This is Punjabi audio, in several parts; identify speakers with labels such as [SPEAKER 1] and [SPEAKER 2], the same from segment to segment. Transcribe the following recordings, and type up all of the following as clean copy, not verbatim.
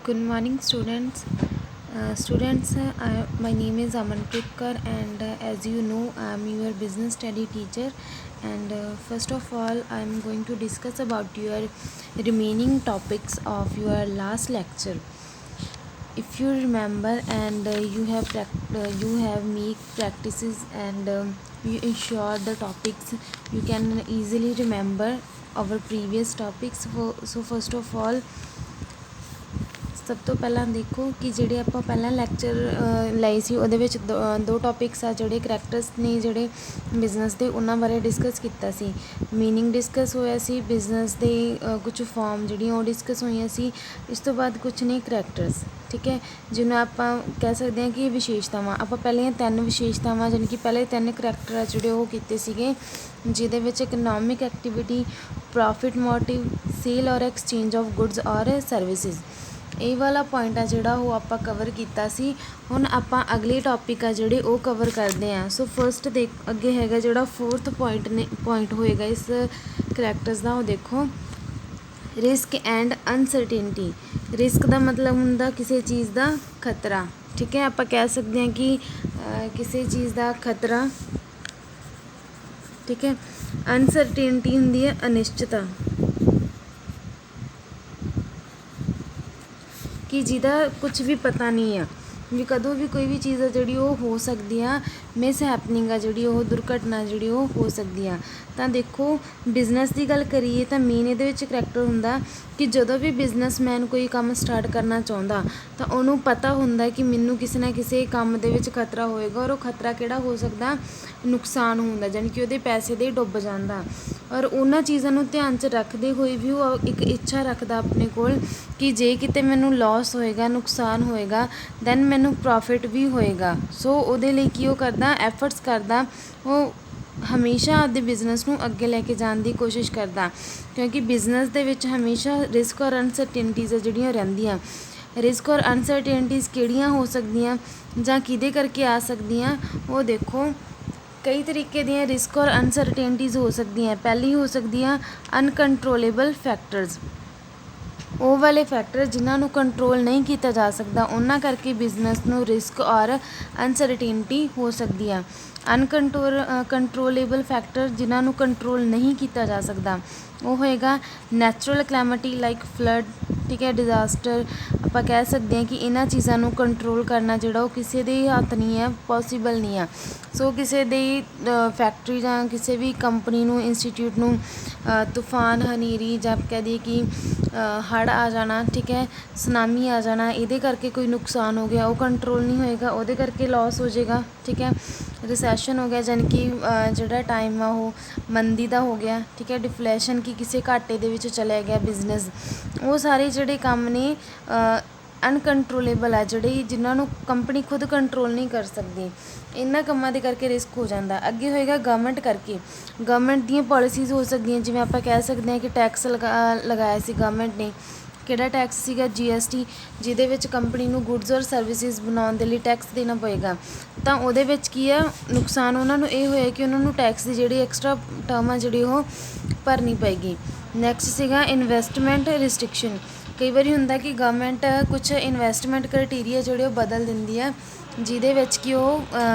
[SPEAKER 1] Good morning, students. My name is Amanpreet Kaur, and as you know, I am your business study teacher. And first of all, I am going to discuss about your remaining topics of your last lecture. If you remember, and you have make practices, and you ensure the topics, you can easily remember our previous topics. So first of all, ਸਭ ਤੋਂ ਪਹਿਲਾਂ ਦੇਖੋ ਕਿ ਜਿਹੜੇ ਆਪਾਂ ਪਹਿਲਾਂ ਲੈਕਚਰ ਲਏ ਸੀ ਉਹਦੇ ਵਿੱਚ ਦੋ ਟੋਪਿਕਸ ਆ ਜਿਹੜੇ ਕਰੈਕਟਰਸ ਨੇ ਜਿਹੜੇ ਬਿਜ਼ਨਸ ਦੇ ਉਹਨਾਂ ਬਾਰੇ ਡਿਸਕਸ ਕੀਤਾ ਸੀ। ਮੀਨਿੰਗ ਡਿਸਕਸ ਹੋਇਆ ਸੀ, ਬਿਜ਼ਨਸ ਦੇ ਕੁਝ ਫਾਰਮ ਜਿਹੜੀਆਂ ਉਹ ਡਿਸਕਸ ਹੋਈਆਂ ਸੀ। ਇਸ ਤੋਂ ਬਾਅਦ ਕੁਛ ਨੇ ਕਰੈਕਟਰਸ, ਠੀਕ ਹੈ, ਜਿਹਨੂੰ ਆਪਾਂ ਕਹਿ ਸਕਦੇ ਹਾਂ ਕਿ ਵਿਸ਼ੇਸ਼ਤਾਵਾਂ। ਆਪਾਂ ਪਹਿਲੀਆਂ 3 ਵਿਸ਼ੇਸ਼ਤਾਵਾਂ ਜਾਣੀ ਕਿ ਪਹਿਲੇ 3 ਕਰੈਕਟਰ ਆ ਜਿਹੜੇ ਉਹ ਕੀਤੇ ਸੀਗੇ, ਜਿਹਦੇ ਵਿੱਚ economic activity, profit motive, sale ਔਰ ਐਕਸਚੇਂਜ ਆਫ ਗੁੱਡਸ ਔਰ ਸਰਵਿਸਿਜ਼। ਇਹ ਵਾਲਾ ਪੁਆਇੰਟ ਆ ਜਿਹੜਾ ਉਹ ਆਪਾਂ ਕਵਰ ਕੀਤਾ ਸੀ। ਹੁਣ ਆਪਾਂ ਅਗਲੇ ਟੌਪਿਕ ਆ ਜਿਹੜੇ ਉਹ ਕਵਰ ਕਰਦੇ ਹਾਂ। ਸੋ ਫਸਟ ਅੱਗੇ ਹੈਗਾ ਜਿਹੜਾ 4th ਪੁਆਇੰਟ ਹੋਏਗਾ ਇਸ ਕਰੈਕਟਰਸ ਦਾ, ਉਹ ਦੇਖੋ ਰਿਸਕ ਐਂਡ ਅਨਸਰਟੇਨਟੀ। ਰਿਸਕ ਦਾ ਮਤਲਬ ਹੁੰਦਾ ਕਿਸੇ ਚੀਜ਼ ਦਾ ਖਤਰਾ, ਠੀਕ ਹੈ। ਆਪਾਂ ਕਹਿ ਸਕਦੇ ਹਾਂ ਕਿ ਕਿਸੇ ਚੀਜ਼ ਦਾ ਖਤਰਾ, ਠੀਕ ਹੈ। ਅਨਸਰਟੇਨਟੀ ਹੁੰਦੀ ਹੈ ਅਨਿਸ਼ਚਿਤਤਾ, ਕਿ ਜਿਹਦਾ ਕੁਝ ਵੀ ਪਤਾ ਨਹੀਂ ਆ, ਵੀ ਕਦੋਂ ਵੀ ਕੋਈ ਵੀ ਚੀਜ਼ ਆ ਜਿਹੜੀ ਉਹ ਹੋ ਸਕਦੀ ਆ, ਮਿਸ ਹੈਪਨਿੰਗ ਆ ਜਿਹੜੀ ਉਹ ਦੁਰਘਟਨਾ ਜਿਹੜੀ ਉਹ ਹੋ ਸਕਦੀ ਆ। ਤਾਂ ਦੇਖੋ ਬਿਜ਼ਨਸ ਦੀ ਗੱਲ ਕਰੀਏ ਤਾਂ ਮੇਨ ਇਹਦੇ ਵਿੱਚ ਕਰੈਕਟਰ ਹੁੰਦਾ ਕਿ ਜਦੋਂ ਵੀ ਬਿਜ਼ਨਸਮੈਨ ਕੋਈ ਕੰਮ ਸਟਾਰਟ ਕਰਨਾ ਚਾਹੁੰਦਾ ਤਾਂ ਉਹਨੂੰ ਪਤਾ ਹੁੰਦਾ ਕਿ ਮੈਨੂੰ ਕਿਸੇ ਨਾ ਕਿਸੇ ਕੰਮ ਦੇ ਵਿੱਚ ਖਤਰਾ ਹੋਏਗਾ, ਔਰ ਉਹ ਖਤਰਾ ਕਿਹੜਾ ਹੋ ਸਕਦਾ, ਨੁਕਸਾਨ ਹੁੰਦਾ, ਜਾਣੀ ਕਿ ਉਹਦੇ ਪੈਸੇ ਦੇ ਡੁੱਬ ਜਾਂਦਾ। ਔਰ ਉਹਨਾਂ ਚੀਜ਼ਾਂ ਨੂੰ ਧਿਆਨ 'ਚ ਰੱਖਦੇ ਹੋਏ ਵੀ ਉਹ ਇੱਕ ਇੱਛਾ ਰੱਖਦਾ ਆਪਣੇ ਕੋਲ ਕਿ ਜੇ ਕਿਤੇ ਮੈਨੂੰ ਲੋਸ ਹੋਏਗਾ, ਨੁਕਸਾਨ ਹੋਏਗਾ, ਦੈਨ ਮੈਨੂੰ ਪ੍ਰੋਫਿਟ ਵੀ ਹੋਏਗਾ। ਸੋ ਉਹਦੇ ਲਈ ਕੀ ਉਹ ਕਰਦਾ, ਐਫਰਟਸ ਕਰਦਾ, ਉਹ ਹਮੇਸ਼ਾ ਆਪਦੇ ਬਿਜ਼ਨਸ ਨੂੰ ਅੱਗੇ ਲੈ ਕੇ ਜਾਣ ਦੀ ਕੋਸ਼ਿਸ਼ ਕਰਦਾ, ਕਿਉਂਕਿ ਬਿਜ਼ਨਸ ਦੇ ਵਿੱਚ ਹਮੇਸ਼ਾ ਰਿਸਕ ਔਰ ਅਨਸਰਟੇਨਟੀਜ਼ ਆ ਜਿਹੜੀਆਂ ਰਹਿੰਦੀਆਂ। ਰਿਸਕ ਔਰ ਅਨਸਰਟੇਨਟੀਜ਼ ਕਿਹੜੀਆਂ ਹੋ ਸਕਦੀਆਂ ਜਾਂ ਕਿਹਦੇ ਕਰਕੇ ਆ ਸਕਦੀਆਂ, ਉਹ ਦੇਖੋ ਕਈ ਤਰੀਕੇ ਦੀਆਂ ਰਿਸਕ ਔਰ ਅਨਸਰਟੇਨਟੀਜ਼ ਹੋ ਸਕਦੀਆਂ। ਪਹਿਲੀ ਹੋ ਸਕਦੀ ਆ ਅਨਕੰਟਰੋਲੇਬਲ ਫੈਕਟਰਸ। ਉਹ ਵਾਲੇ ਫੈਕਟਰ ਜਿਨ੍ਹਾਂ ਨੂੰ ਕੰਟਰੋਲ ਨਹੀਂ ਕੀਤਾ ਜਾ ਸਕਦਾ, ਉਹਨਾਂ ਕਰਕੇ ਬਿਜ਼ਨਸ ਨੂੰ ਰਿਸਕ ਔਰ ਅਨਸਰਟੇਨਟੀ ਹੋ ਸਕਦੀ ਆ। ਕੰਟਰੋਲੇਬਲ ਫੈਕਟਰ ਜਿਨ੍ਹਾਂ ਨੂੰ ਕੰਟਰੋਲ ਨਹੀਂ ਕੀਤਾ ਜਾ ਸਕਦਾ, ਉਹ ਹੋਏਗਾ ਨੈਚੁਰਲ ਕਲੈਮਿਟੀ ਲਾਈਕ ਫਲੱਡ, ਠੀਕ ਹੈ, ਡਿਜ਼ਾਸਟਰ। ਆਪਾਂ ਕਹਿ ਸਕਦੇ ਹਾਂ ਕਿ ਇਹਨਾਂ ਚੀਜ਼ਾਂ ਨੂੰ ਕੰਟਰੋਲ ਕਰਨਾ ਜਿਹੜਾ ਉਹ ਕਿਸੇ ਦੇ ਹੱਥ ਨਹੀਂ ਹੈ, ਪੋਸੀਬਲ ਨਹੀਂ ਆ। ਸੋ ਕਿਸੇ ਦੀ ਫੈਕਟਰੀ ਜਾਂ ਕਿਸੇ ਵੀ ਕੰਪਨੀ ਨੂੰ, ਇੰਸਟੀਟਿਊਟ ਨੂੰ ਤੂਫਾਨ, ਹਨੇਰੀ ਜਾਂ ਕਹਿ ਦਈਏ ਕਿ ਹੜ੍ਹ ਆ ਜਾਣਾ, ਠੀਕ ਹੈ, ਸੁਨਾਮੀ ਆ ਜਾਣਾ, ਇਹਦੇ ਕਰਕੇ ਕੋਈ ਨੁਕਸਾਨ ਹੋ ਗਿਆ, ਉਹ ਕੰਟਰੋਲ ਨਹੀਂ ਹੋਏਗਾ, ਉਹਦੇ ਕਰਕੇ ਲੋਸ ਹੋ ਜਾਏਗਾ, ਠੀਕ ਹੈ। ਰਿਸੈਸ਼ਨ ਹੋ ਗਿਆ, ਜਾਣੀ ਕਿ ਜਿਹੜਾ ਟਾਈਮ ਆ ਉਹ ਮੰਦੀ ਦਾ ਹੋ ਗਿਆ, ਠੀਕ ਹੈ। ਡਿਫਲੇਸ਼ਨ, ਕਿ ਕਿਸੇ ਘਾਟੇ ਦੇ ਵਿੱਚ ਚਲਿਆ ਗਿਆ ਬਿਜ਼ਨਸ। ਉਹ ਸਾਰੇ ਜਿਹੜੇ ਕੰਮ ਨੇ ਅਨਕੰਟਰੋਲੇਬਲ ਆ, ਜਿਹੜੇ ਜਿਨ੍ਹਾਂ ਨੂੰ ਕੰਪਨੀ ਖੁਦ ਕੰਟਰੋਲ ਨਹੀਂ ਕਰ ਸਕਦੀ। ਇਹਨਾਂ ਕੰਮਾਂ ਦੇ ਕਰਕੇ ਰਿਸਕ ਹੋ ਜਾਂਦਾ। ਅੱਗੇ ਹੋਏਗਾ ਗਵਰਨਮੈਂਟ ਕਰਕੇ। ਗਵਰਨਮੈਂਟ ਦੀਆਂ ਪੋਲਿਸੀਜ਼ ਹੋ ਸਕਦੀਆਂ, ਜਿਵੇਂ ਆਪਾਂ ਕਹਿ ਸਕਦੇ ਹਾਂ ਕਿ ਟੈਕਸ ਲਗਾਇਆ ਸੀ ਗਵਰਨਮੈਂਟ ਨੇ। ਕਿਹੜਾ ਟੈਕਸ ਸੀਗਾ, GST, ਜਿਹਦੇ ਵਿੱਚ ਕੰਪਨੀ ਨੂੰ ਗੁੱਡਸ ਔਰ ਸਰਵਿਸਿਜ਼ ਬਣਾਉਣ ਦੇ ਲਈ ਟੈਕਸ ਦੇਣਾ ਪਏਗਾ। ਤਾਂ ਉਹਦੇ ਵਿੱਚ ਕੀ ਆ, ਨੁਕਸਾਨ ਉਹਨਾਂ ਨੂੰ ਇਹ ਹੋਇਆ ਕਿ ਉਹਨਾਂ ਨੂੰ ਟੈਕਸ ਦੀ ਜਿਹੜੀ ਐਕਸਟਰਾ ਟਰਮ ਆ ਜਿਹੜੀ ਉਹ ਭਰਨੀ ਪਏਗੀ। ਨੈਕਸਟ ਸੀਗਾ ਇਨਵੈਸਟਮੈਂਟ ਰਿਸਟ੍ਰਿਕਸ਼ਨ। ਕਈ ਵਾਰੀ ਹੁੰਦਾ ਕਿ ਗਵਰਨਮੈਂਟ ਕੁਛ ਇਨਵੈਸਟਮੈਂਟ ਕ੍ਰਾਈਟੀਰੀਆ ਜਿਹੜੇ ਉਹ ਬਦਲ ਦਿੰਦੀ ਆ, ਜਿਹਦੇ ਵਿੱਚ ਕਿ ਉਹ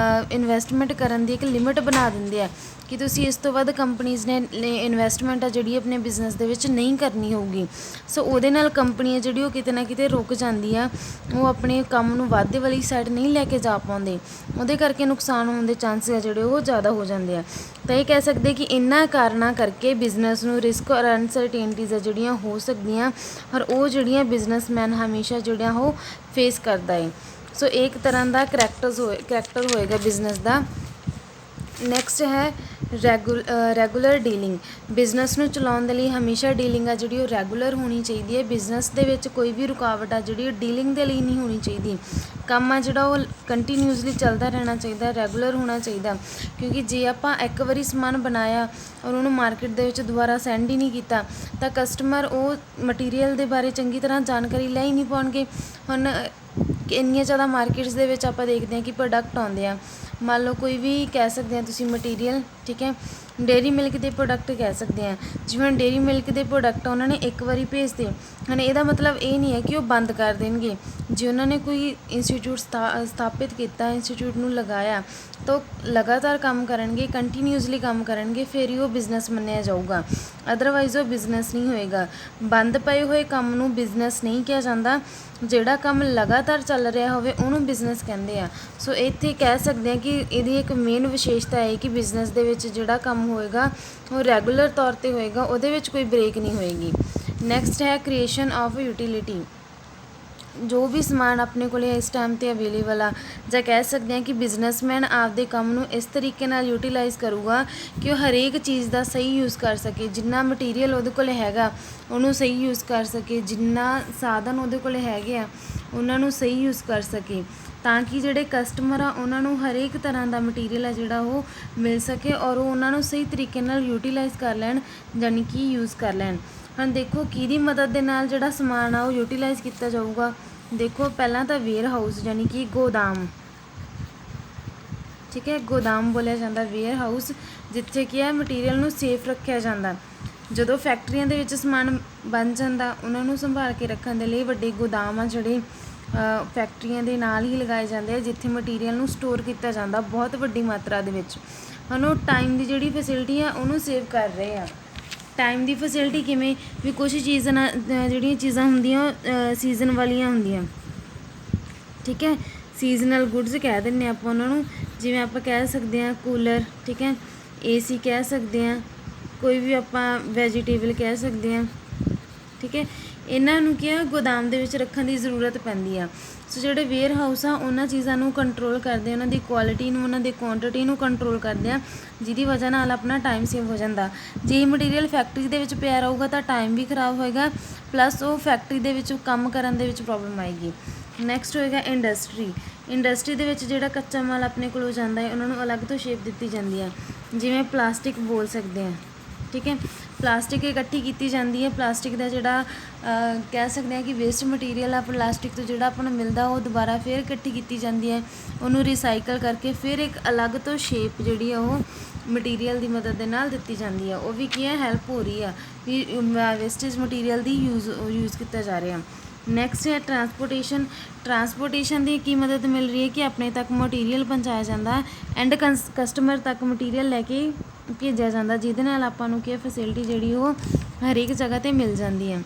[SPEAKER 1] ਇਨਵੈਸਟਮੈਂਟ ਕਰਨ ਦੀ ਇੱਕ ਲਿਮਿਟ ਬਣਾ ਦਿੰਦੇ ਆ ਕਿ ਤੁਸੀਂ ਇਸ ਤੋਂ ਵੱਧ ਕੰਪਨੀਜ਼ ਨੇ ਇਨਵੈਸਟਮੈਂਟ ਆ ਜਿਹੜੀ ਆਪਣੇ ਬਿਜ਼ਨਸ ਦੇ ਵਿੱਚ ਨਹੀਂ ਕਰਨੀ ਹੋਊਗੀ। ਸੋ ਉਹਦੇ ਨਾਲ ਕੰਪਨੀ ਆ ਜਿਹੜੀ ਉਹ ਕਿਤੇ ਨਾ ਕਿਤੇ ਰੁਕ ਜਾਂਦੀ ਆ, ਉਹ ਆਪਣੇ ਕੰਮ ਨੂੰ ਵਾਧੇ ਵਾਲੀ ਸਾਈਡ ਨਹੀਂ ਲੈ ਕੇ ਜਾ ਪਾਉਂਦੇ, ਉਹਦੇ ਕਰਕੇ ਨੁਕਸਾਨ ਹੋਣ ਦੇ ਚਾਂਸਿਸ ਆ ਜਿਹੜੇ ਉਹ ਜ਼ਿਆਦਾ ਹੋ ਜਾਂਦੇ ਆ। ਤਾਂ ਇਹ ਕਹਿ ਸਕਦੇ ਕਿ ਇਹਨਾਂ ਕਾਰਨਾਂ ਕਰਕੇ ਬਿਜ਼ਨਸ ਨੂੰ ਰਿਸਕ ਔਰ ਅਨਸਰਟੇਨਟੀਜ਼ ਆ ਜਿਹੜੀਆਂ ਹੋ ਸਕਦੀਆਂ, ਔਰ ਉਹ ਜਿਹੜੀਆਂ ਬਿਜ਼ਨਸਮੈਨ ਹਮੇਸ਼ਾ ਜਿਹੜੀਆਂ ਉਹ ਫੇਸ ਕਰਦਾ ਹੈ। ਸੋ ਇੱਕ ਤਰ੍ਹਾਂ ਦਾ ਕਰੈਕਟਰ ਹੋਏਗਾ ਬਿਜ਼ਨਸ ਦਾ। ਨੈਕਸਟ ਹੈ ਰੈਗੂਲਰ ਡੀਲਿੰਗ। ਬਿਜ਼ਨਸ ਨੂੰ ਚਲਾਉਣ ਦੇ ਲਈ ਹਮੇਸ਼ਾ ਡੀਲਿੰਗ ਆ ਜਿਹੜੀ ਉਹ ਰੈਗੂਲਰ ਹੋਣੀ ਚਾਹੀਦੀ ਹੈ। ਬਿਜ਼ਨਸ ਦੇ ਵਿੱਚ ਕੋਈ ਵੀ ਰੁਕਾਵਟ ਆ ਜਿਹੜੀ ਉਹ ਡੀਲਿੰਗ ਦੇ ਲਈ ਨਹੀਂ ਹੋਣੀ ਚਾਹੀਦੀ। ਕੰਮ ਆ ਜਿਹੜਾ ਉਹ ਕੰਟੀਨਿਊਸਲੀ ਚੱਲਦਾ ਰਹਿਣਾ ਚਾਹੀਦਾ, ਰੈਗੂਲਰ ਹੋਣਾ ਚਾਹੀਦਾ। ਕਿਉਂਕਿ ਜੇ ਆਪਾਂ ਇੱਕ ਵਾਰੀ ਸਮਾਨ ਬਣਾਇਆ ਔਰ ਉਹਨੂੰ ਮਾਰਕੀਟ ਦੇ ਵਿੱਚ ਦੁਬਾਰਾ ਸੈਂਡ ਹੀ ਨਹੀਂ ਕੀਤਾ, ਤਾਂ ਕਸਟਮਰ ਉਹ ਮਟੀਰੀਅਲ ਦੇ ਬਾਰੇ ਚੰਗੀ ਤਰ੍ਹਾਂ ਜਾਣਕਾਰੀ ਲੈ ਹੀ ਨਹੀਂ ਪਾਉਣਗੇ। ਹੁਣ ਇੰਨੀਆਂ ਜ਼ਿਆਦਾ ਮਾਰਕੀਟਸ ਦੇ ਵਿੱਚ ਆਪਾਂ ਦੇਖਦੇ ਹਾਂ ਕਿ ਪ੍ਰੋਡਕਟ ਆਉਂਦੇ ਆ, ਮੰਨ ਲਓ ਕੋਈ ਵੀ ਕਹਿ ਸਕਦੇ ਹਾਂ ਤੁਸੀਂ ਮਟੀਰੀਅਲ, ਠੀਕ ਹੈ, ਡੇਅਰੀ ਮਿਲਕ ਦੇ ਪ੍ਰੋਡਕਟ ਕਹਿ ਸਕਦੇ ਹਾਂ। ਜਿਵੇਂ ਹੁਣ ਡੇਅਰੀ ਮਿਲਕ ਦੇ ਪ੍ਰੋਡਕਟ ਉਹਨਾਂ ਨੇ ਇੱਕ ਵਾਰੀ ਭੇਜਦੇ ਹਨ, ਇਹਦਾ ਮਤਲਬ ਇਹ ਨਹੀਂ ਹੈ ਕਿ ਉਹ ਬੰਦ ਕਰ ਦੇਣਗੇ। ਜੇ ਉਹਨਾਂ ਨੇ ਕੋਈ ਇੰਸਟੀਟਿਊਟ ਸਥਾਪਿਤ ਕੀਤਾ, ਇੰਸਟੀਟਿਊਟ ਨੂੰ ਲਗਾਇਆ, ਤਾਂ ਉਹ ਲਗਾਤਾਰ ਕੰਮ ਕਰਨਗੇ, ਕੰਟੀਨਿਊਸਲੀ ਕੰਮ ਕਰਨਗੇ, ਫਿਰ ਹੀ ਉਹ ਬਿਜ਼ਨਸ ਮੰਨਿਆ ਜਾਊਗਾ। ਅਦਰਵਾਈਜ਼ ਉਹ ਬਿਜ਼ਨਸ ਨਹੀਂ ਹੋਏਗਾ। ਬੰਦ ਪਏ ਹੋਏ ਕੰਮ ਨੂੰ ਬਿਜ਼ਨਸ ਨਹੀਂ ਕਿਹਾ ਜਾਂਦਾ। ਜਿਹੜਾ ਕੰਮ ਲਗਾਤਾਰ ਚੱਲ ਰਿਹਾ ਹੋਵੇ ਉਹਨੂੰ ਬਿਜ਼ਨਸ ਕਹਿੰਦੇ ਆ। ਸੋ ਇੱਥੇ ਕਹਿ ਸਕਦੇ ਹਾਂ ਕਿ ਇਹਦੀ ਇੱਕ ਮੇਨ ਵਿਸ਼ੇਸ਼ਤਾ ਹੈ ਕਿ ਬਿਜ਼ਨਸ ਦੇ ਵਿੱਚ ਜਿਹੜਾ ਕੰਮ ਹੋਏਗਾ ਉਹ ਰੈਗੂਲਰ ਤੌਰ 'ਤੇ ਹੋਏਗਾ, ਉਹਦੇ ਵਿੱਚ ਕੋਈ ਬ੍ਰੇਕ ਨਹੀਂ ਹੋਏਗੀ। ਨੈਕਸਟ ਹੈ ਕ੍ਰੀਏਸ਼ਨ ਆਫ ਯੂਟੀਲਿਟੀ। ਜੋ ਵੀ ਸਮਾਨ ਆਪਣੇ ਕੋਲ ਇਸ ਟਾਈਮ 'ਤੇ ਅਵੇਲੇਬਲ ਆ, ਜਾਂ ਕਹਿ ਸਕਦੇ ਹਾਂ ਕਿ ਬਿਜ਼ਨਸਮੈਨ ਆਪਦੇ ਕੰਮ ਨੂੰ ਇਸ ਤਰੀਕੇ ਨਾਲ ਯੂਟੀਲਾਈਜ਼ ਕਰੂਗਾ ਕਿ ਉਹ ਹਰੇਕ ਚੀਜ਼ ਦਾ ਸਹੀ ਯੂਜ਼ ਕਰ ਸਕੇ। ਜਿੰਨਾ ਮਟੀਰੀਅਲ ਉਹਦੇ ਕੋਲ ਹੈਗਾ ਉਹਨੂੰ ਸਹੀ ਯੂਜ਼ ਕਰ ਸਕੇ, ਜਿੰਨਾ ਸਾਧਨ ਉਹਦੇ ਕੋਲ ਹੈਗੇ ਆ ਉਹਨਾਂ ਨੂੰ ਸਹੀ ਯੂਜ਼ ਕਰ ਸਕੇ, ਤਾਂ ਕਿ ਜਿਹੜੇ ਕਸਟਮਰ ਆ ਉਹਨਾਂ ਨੂੰ ਹਰੇਕ ਤਰ੍ਹਾਂ ਦਾ ਮਟੀਰੀਅਲ ਆ ਜਿਹੜਾ ਉਹ ਮਿਲ ਸਕੇ ਔਰ ਉਹ ਉਹਨਾਂ ਨੂੰ ਸਹੀ ਤਰੀਕੇ ਨਾਲ ਯੂਟੀਲਾਈਜ਼ ਕਰ ਲੈਣ, ਯਾਨੀ ਕਿ ਯੂਜ਼ ਕਰ ਲੈਣ। ਹੁਣ ਦੇਖੋ ਕਿਹਦੀ ਮਦਦ ਦੇ ਨਾਲ ਜਿਹੜਾ ਸਮਾਨ ਆ ਉਹ ਯੂਟੀਲਾਈਜ਼ ਕੀਤਾ ਜਾਊਗਾ। ਦੇਖੋ ਪਹਿਲਾਂ ਤਾਂ ਵੇਅਰ ਹਾਊਸ ਯਾਨੀ ਕਿ ਗੋਦਾਮ, ਠੀਕ ਹੈ, ਗੋਦਾਮ ਬੋਲਿਆ ਜਾਂਦਾ ਵੇਅਰ ਹਾਊਸ, ਜਿੱਥੇ ਕੀ ਹੈ ਮਟੀਰੀਅਲ ਨੂੰ ਸੇਫ ਰੱਖਿਆ ਜਾਂਦਾ। ਜਦੋਂ ਫੈਕਟਰੀਆਂ ਦੇ ਵਿੱਚ ਸਮਾਨ ਬਣ ਜਾਂਦਾ ਉਹਨਾਂ ਨੂੰ ਸੰਭਾਲ ਕੇ ਰੱਖਣ ਦੇ ਲਈ ਵੱਡੇ ਗੋਦਾਮ ਆ ਜਿਹੜੇ ਫੈਕਟਰੀਆਂ ਦੇ ਨਾਲ ਹੀ ਲਗਾਏ ਜਾਂਦੇ ਆ, ਜਿੱਥੇ ਮਟੀਰੀਅਲ ਨੂੰ ਸਟੋਰ ਕੀਤਾ ਜਾਂਦਾ ਬਹੁਤ ਵੱਡੀ ਮਾਤਰਾ ਦੇ ਵਿੱਚ। ਹੁਣ ਉਹ ਟਾਈਮ ਦੀ ਜਿਹੜੀ ਫੈਸਿਲਿਟੀ ਆ ਉਹਨੂੰ ਸੇਵ ਕਰ ਰਹੇ ਆ। ਟਾਈਮ ਦੀ ਫੈਸਿਲਿਟੀ ਕਿਵੇਂ ਵੀ ਕੁਛ ਚੀਜ਼ਾਂ ਜਿਹੜੀਆਂ ਚੀਜ਼ਾਂ ਹੁੰਦੀਆਂ ਸੀਜ਼ਨ ਵਾਲੀਆਂ ਹੁੰਦੀਆਂ, ਠੀਕ ਹੈ, ਸੀਜ਼ਨਲ ਗੁੱਡਸ ਕਹਿ ਦਿੰਦੇ ਆਪਾਂ ਉਹਨਾਂ ਨੂੰ। ਜਿਵੇਂ ਆਪਾਂ ਕਹਿ ਸਕਦੇ ਹਾਂ ਕੂਲਰ, ਠੀਕ ਹੈ, AC ਕਹਿ ਸਕਦੇ ਹਾਂ, ਕੋਈ ਵੀ ਆਪਾਂ ਵੈਜੀਟੇਬਲ ਕਹਿ ਸਕਦੇ ਹਾਂ, ਠੀਕ ਹੈ। ਇਹਨਾਂ ਨੂੰ ਕੀ ਆ ਗੋਦਾਮ ਦੇ ਵਿੱਚ ਰੱਖਣ ਦੀ ਜ਼ਰੂਰਤ ਪੈਂਦੀ ਆ। ਸੋ ਜਿਹੜੇ ਵੇਅਰ ਹਾਊਸ ਆ ਉਹਨਾਂ ਚੀਜ਼ਾਂ ਨੂੰ ਕੰਟਰੋਲ ਕਰਦੇ, ਉਹਨਾਂ ਦੀ ਕੁਆਲਿਟੀ ਨੂੰ, ਉਹਨਾਂ ਦੀ ਕੁਆਂਟਿਟੀ ਨੂੰ ਕੰਟਰੋਲ ਕਰਦੇ ਆ, ਜਿਹਦੀ ਵਜ੍ਹਾ ਨਾਲ ਆਪਣਾ ਟਾਈਮ ਸੇਵ ਹੋ ਜਾਂਦਾ। ਜੇ ਮਟੀਰੀਅਲ ਫੈਕਟਰੀ ਦੇ ਵਿੱਚ ਪਿਆ ਰਹੂਗਾ ਤਾਂ ਟਾਈਮ ਵੀ ਖਰਾਬ ਹੋਏਗਾ, ਪਲੱਸ ਉਹ ਫੈਕਟਰੀ ਦੇ ਵਿੱਚ ਕੰਮ ਕਰਨ ਦੇ ਵਿੱਚ ਪ੍ਰੋਬਲਮ ਆਏਗੀ। ਨੈਕਸਟ ਹੋਏਗਾ ਇੰਡਸਟਰੀ। ਇੰਡਸਟਰੀ ਦੇ ਵਿੱਚ ਜਿਹੜਾ ਕੱਚਾ ਮਾਲ ਆਪਣੇ ਕੋਲ ਹੋ ਜਾਂਦਾ ਹੈ ਉਹਨਾਂ ਨੂੰ ਅਲੱਗ ਤੋਂ ਸ਼ੇਪ ਦਿੱਤੀ ਜਾਂਦੀ ਹੈ। ਜਿਵੇਂ ਪਲਾਸਟਿਕ ਬੋਲ ਸਕਦੇ ਹਾਂ, ਠੀਕ ਹੈ, ਪਲਾਸਟਿਕ ਇਕੱਠੀ ਕੀਤੀ ਜਾਂਦੀ ਹੈ। ਪਲਾਸਟਿਕ ਦਾ ਜਿਹੜਾ ਕਹਿ ਸਕਦੇ ਹਾਂ ਕਿ ਵੇਸਟ ਮਟੀਰੀਅਲ ਆ ਪਲਾਸਟਿਕ ਤੋਂ ਜਿਹੜਾ ਆਪਾਂ ਨੂੰ ਮਿਲਦਾ ਉਹ ਦੁਬਾਰਾ ਫਿਰ ਇਕੱਠੀ ਕੀਤੀ ਜਾਂਦੀ ਹੈ, ਉਹਨੂੰ ਰੀਸਾਈਕਲ ਕਰਕੇ ਫਿਰ ਇੱਕ ਅਲੱਗ ਤੋਂ ਸ਼ੇਪ ਜਿਹੜੀ ਆ ਉਹ ਮਟੀਰੀਅਲ ਦੀ ਮਦਦ ਦੇ ਨਾਲ ਦਿੱਤੀ ਜਾਂਦੀ ਆ। ਉਹ ਵੀ ਕੀ ਹੈ ਹੈਲਪ ਹੋ ਰਹੀ ਆ ਵੀ ਵੇਸਟੇਜ ਮਟੀਰੀਅਲ ਦੀ ਯੂਜ਼ ਕੀਤਾ ਜਾ ਰਿਹਾ। ਨੈਕਸਟ ਹੈ ਟਰਾਂਸਪੋਰਟੇਸ਼ਨ। ਟਰਾਂਸਪੋਰਟੇਸ਼ਨ ਦੀ ਕੀ ਮਦਦ ਮਿਲ ਰਹੀ ਹੈ ਕਿ ਆਪਣੇ ਤੱਕ ਮਟੀਰੀਅਲ ਪਹੁੰਚਾਇਆ ਜਾਂਦਾ, ਐਂਡ ਕਸਟਮਰ ਤੱਕ ਮਟੀਰੀਅਲ ਲੈ ਕੇ ਭੇਜਿਆ ਜਾਂਦਾ, ਜਿਹਦੇ ਨਾਲ ਆਪਾਂ ਨੂੰ ਕੀ ਫੈਸਿਲਿਟੀ ਜਿਹੜੀ ਉਹ ਹਰੇਕ ਜਗ੍ਹਾ 'ਤੇ ਮਿਲ ਜਾਂਦੀ ਹੈ।